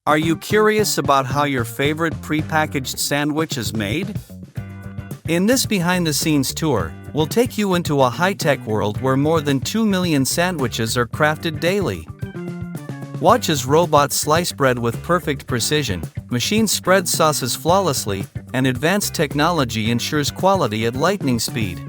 Are you curious about how your favorite prepackaged sandwich is made? In this behind-the-scenes tour, we'll take you into a high-tech world where more than 2 million sandwiches are crafted daily. Watch as robots slice bread with perfect precision, machines spread sauces flawlessly, and advanced technology ensures quality at lightning speed.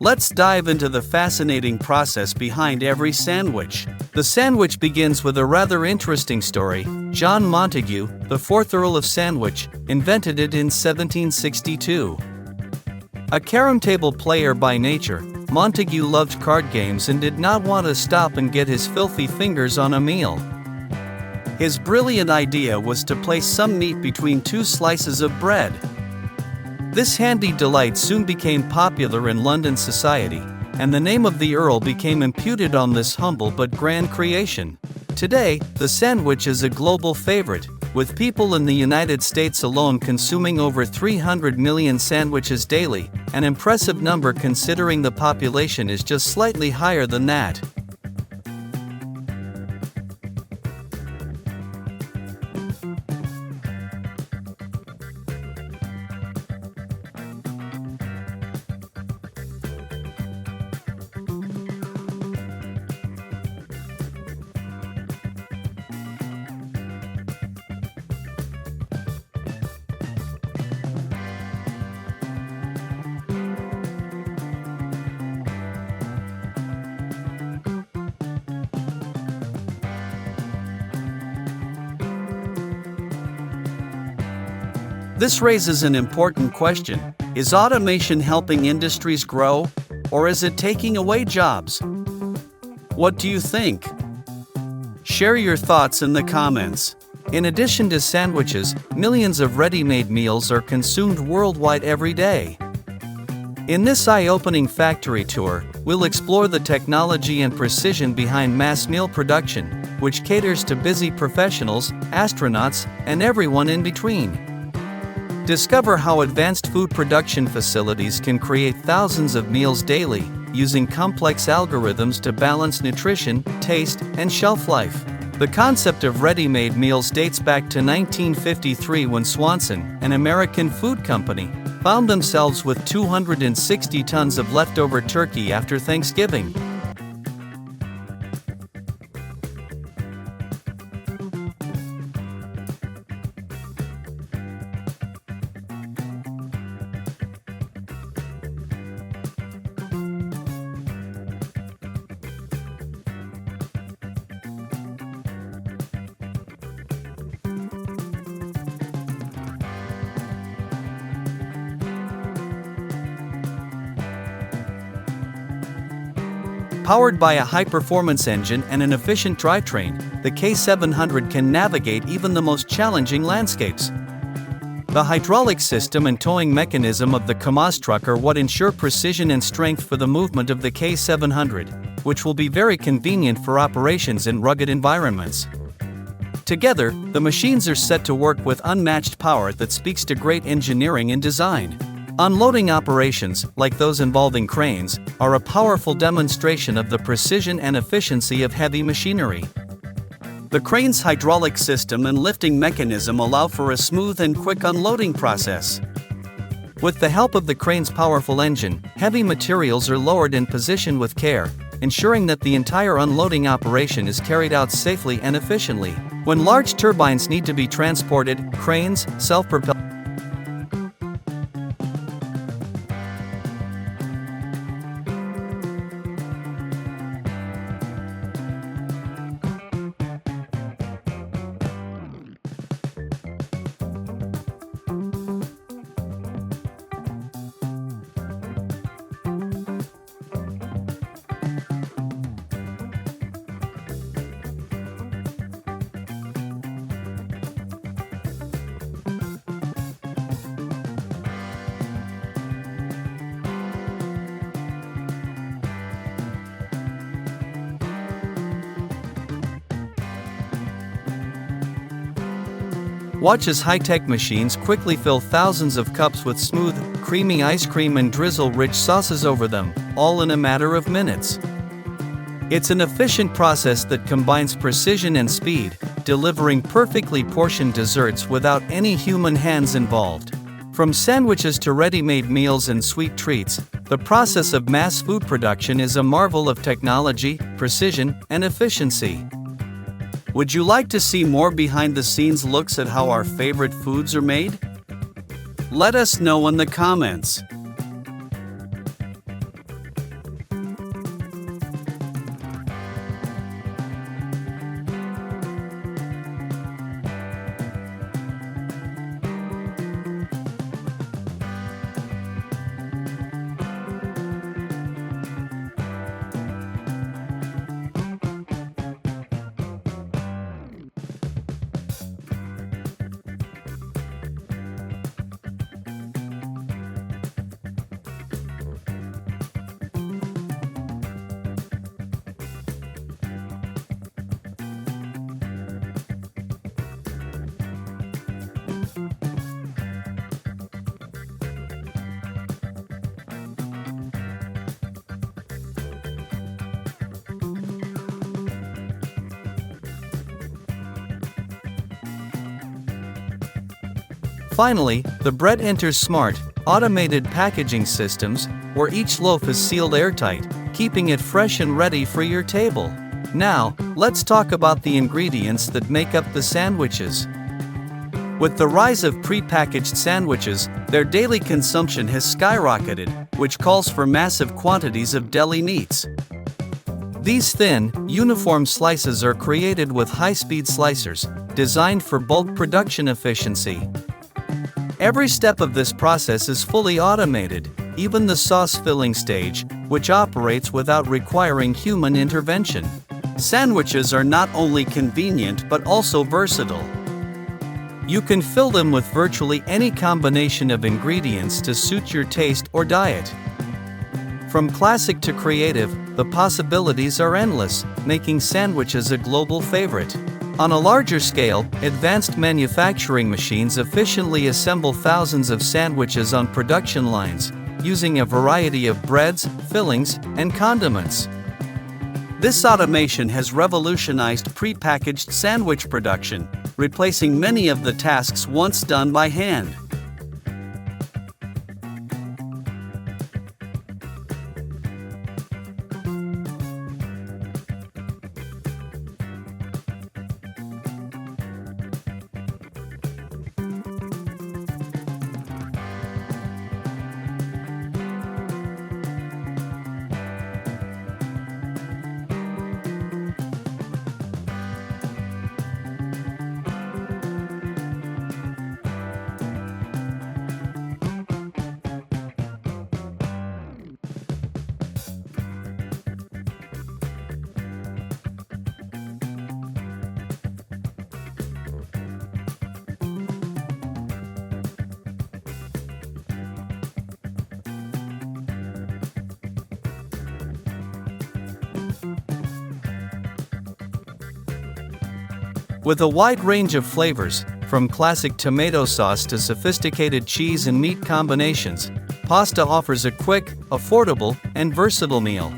Let's dive into the fascinating process behind every sandwich. The sandwich begins with a rather interesting story. John Montagu, the 4th Earl of Sandwich, invented it in 1762. A carom table player by nature, Montagu loved card games and did not want to stop and get his filthy fingers on a meal. His brilliant idea was to place some meat between 2 slices of bread. This handy delight soon became popular in London society, and the name of the Earl became imputed on this humble but grand creation. Today, the sandwich is a global favorite, with people in the United States alone consuming over 300 million sandwiches daily, an impressive number considering the population is just slightly higher than that. This raises an important question. Is automation helping industries grow, or is it taking away jobs? What do you think? Share your thoughts in the comments. In addition to sandwiches, millions of ready-made meals are consumed worldwide every day. In this eye-opening factory tour, we'll explore the technology and precision behind mass meal production, which caters to busy professionals, astronauts, and everyone in between. Discover how advanced food production facilities can create thousands of meals daily, using complex algorithms to balance nutrition, taste, and shelf life. The concept of ready-made meals dates back to 1953 when Swanson, an American food company, found themselves with 260 tons of leftover turkey after Thanksgiving. Powered by a high-performance engine and an efficient drivetrain, the K700 can navigate even the most challenging landscapes. The hydraulic system and towing mechanism of the composite truck are what ensure precision and strength for the movement of the K700, which will be very convenient for operations in rugged environments. Together, the machines are set to work with unmatched power that speaks to great engineering and design. Unloading operations, like those involving cranes, are a powerful demonstration of the precision and efficiency of heavy machinery. The crane's hydraulic system and lifting mechanism allow for a smooth and quick unloading process. With the help of the crane's powerful engine, heavy materials are lowered and positioned with care, ensuring that the entire unloading operation is carried out safely and efficiently. When large turbines need to be transported, cranes, self-propelled Watch as high-tech machines quickly fill thousands of cups with smooth, creamy ice cream and drizzle rich sauces over them, all in a matter of minutes. It's an efficient process that combines precision and speed, delivering perfectly portioned desserts without any human hands involved. From sandwiches to ready-made meals and sweet treats, the process of mass food production is a marvel of technology, precision, and efficiency. Would you like to see more behind-the-scenes looks at how our favorite foods are made? Let us know in the comments. Finally, the bread enters smart, automated packaging systems, where each loaf is sealed airtight, keeping it fresh and ready for your table. Now, let's talk about the ingredients that make up the sandwiches. With the rise of prepackaged sandwiches, their daily consumption has skyrocketed, which calls for massive quantities of deli meats. These thin, uniform slices are created with high-speed slicers, designed for bulk production efficiency. Every step of this process is fully automated, even the sauce filling stage, which operates without requiring human intervention. Sandwiches are not only convenient but also versatile. You can fill them with virtually any combination of ingredients to suit your taste or diet. From classic to creative, the possibilities are endless, making sandwiches a global favorite. On a larger scale, advanced manufacturing machines efficiently assemble thousands of sandwiches on production lines, using a variety of breads, fillings, and condiments. This automation has revolutionized prepackaged sandwich production, replacing many of the tasks once done by hand. With a wide range of flavors, from classic tomato sauce to sophisticated cheese and meat combinations, pasta offers a quick, affordable, and versatile meal.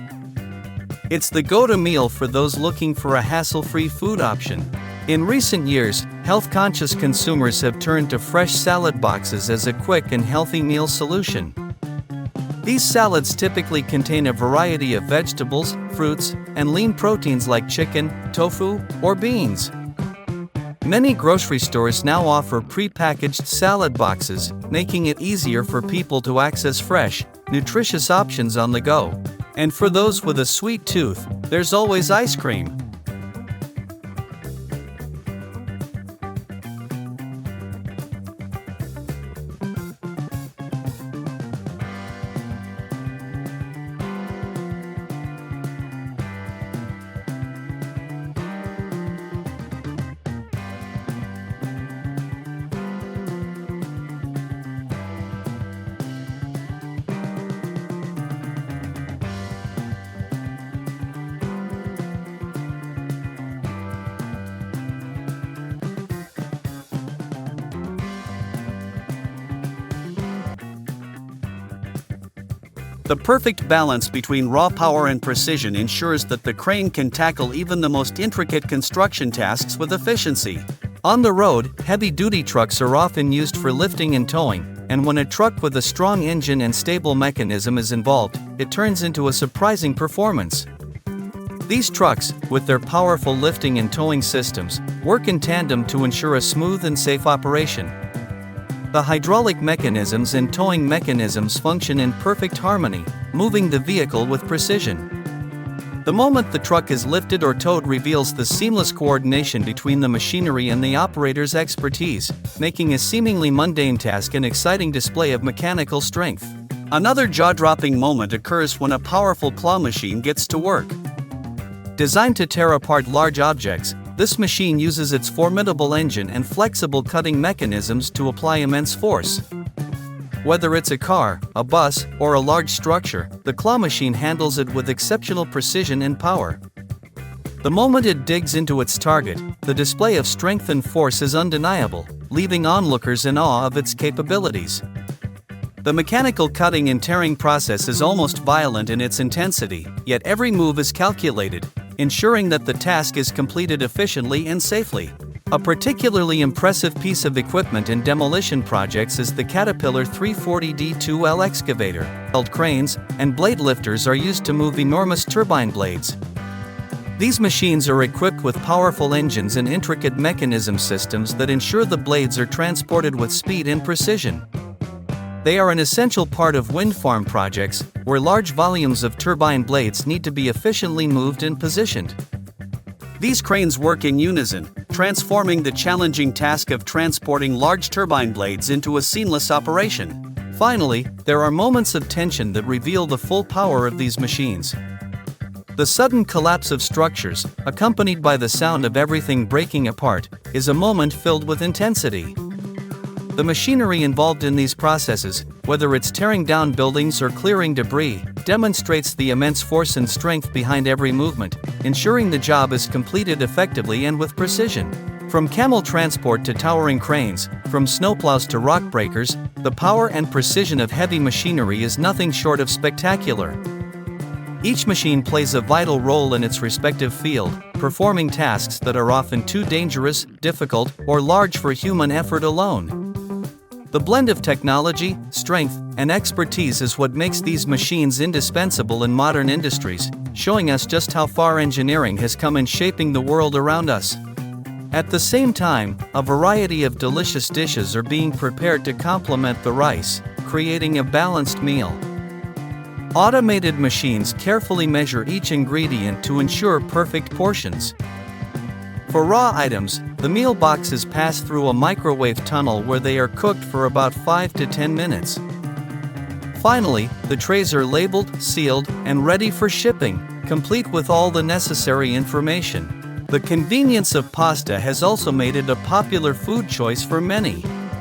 It's the go-to meal for those looking for a hassle-free food option. In recent years, health-conscious consumers have turned to fresh salad boxes as a quick and healthy meal solution. These salads typically contain a variety of vegetables, fruits, and lean proteins like chicken, tofu, or beans. Many grocery stores now offer pre-packaged salad boxes, making it easier for people to access fresh, nutritious options on the go. And for those with a sweet tooth, there's always ice cream. The perfect balance between raw power and precision ensures that the crane can tackle even the most intricate construction tasks with efficiency. On the road, heavy-duty trucks are often used for lifting and towing, and when a truck with a strong engine and stable mechanism is involved, it turns into a surprising performance. These trucks, with their powerful lifting and towing systems, work in tandem to ensure a smooth and safe operation. The hydraulic mechanisms and towing mechanisms function in perfect harmony, moving the vehicle with precision. The moment the truck is lifted or towed reveals the seamless coordination between the machinery and the operator's expertise, making a seemingly mundane task an exciting display of mechanical strength. Another jaw-dropping moment occurs when a powerful claw machine gets to work. Designed to tear apart large objects, this machine uses its formidable engine and flexible cutting mechanisms to apply immense force. Whether it's a car, a bus, or a large structure, the claw machine handles it with exceptional precision and power. The moment it digs into its target, the display of strength and force is undeniable, leaving onlookers in awe of its capabilities. The mechanical cutting and tearing process is almost violent in its intensity, yet every move is calculated, ensuring that the task is completed efficiently and safely. A particularly impressive piece of equipment in demolition projects is the Caterpillar 340D2L excavator. Held cranes and blade lifters are used to move enormous turbine blades. These machines are equipped with powerful engines and intricate mechanism systems that ensure the blades are transported with speed and precision. They are an essential part of wind farm projects, where large volumes of turbine blades need to be efficiently moved and positioned. These cranes work in unison, transforming the challenging task of transporting large turbine blades into a seamless operation. Finally, there are moments of tension that reveal the full power of these machines. The sudden collapse of structures, accompanied by the sound of everything breaking apart, is a moment filled with intensity. The machinery involved in these processes, whether it's tearing down buildings or clearing debris, demonstrates the immense force and strength behind every movement, ensuring the job is completed effectively and with precision. From camel transport to towering cranes, from snowplows to rock breakers, the power and precision of heavy machinery is nothing short of spectacular. Each machine plays a vital role in its respective field, performing tasks that are often too dangerous, difficult, or large for human effort alone. The blend of technology, strength, and expertise is what makes these machines indispensable in modern industries, showing us just how far engineering has come in shaping the world around us. At the same time, a variety of delicious dishes are being prepared to complement the rice, creating a balanced meal. Automated machines carefully measure each ingredient to ensure perfect portions. For raw items, the meal boxes pass through a microwave tunnel where they are cooked for about 5 to 10 minutes. Finally, the trays are labeled, sealed, and ready for shipping, complete with all the necessary information. The convenience of pasta has also made it a popular food choice for many.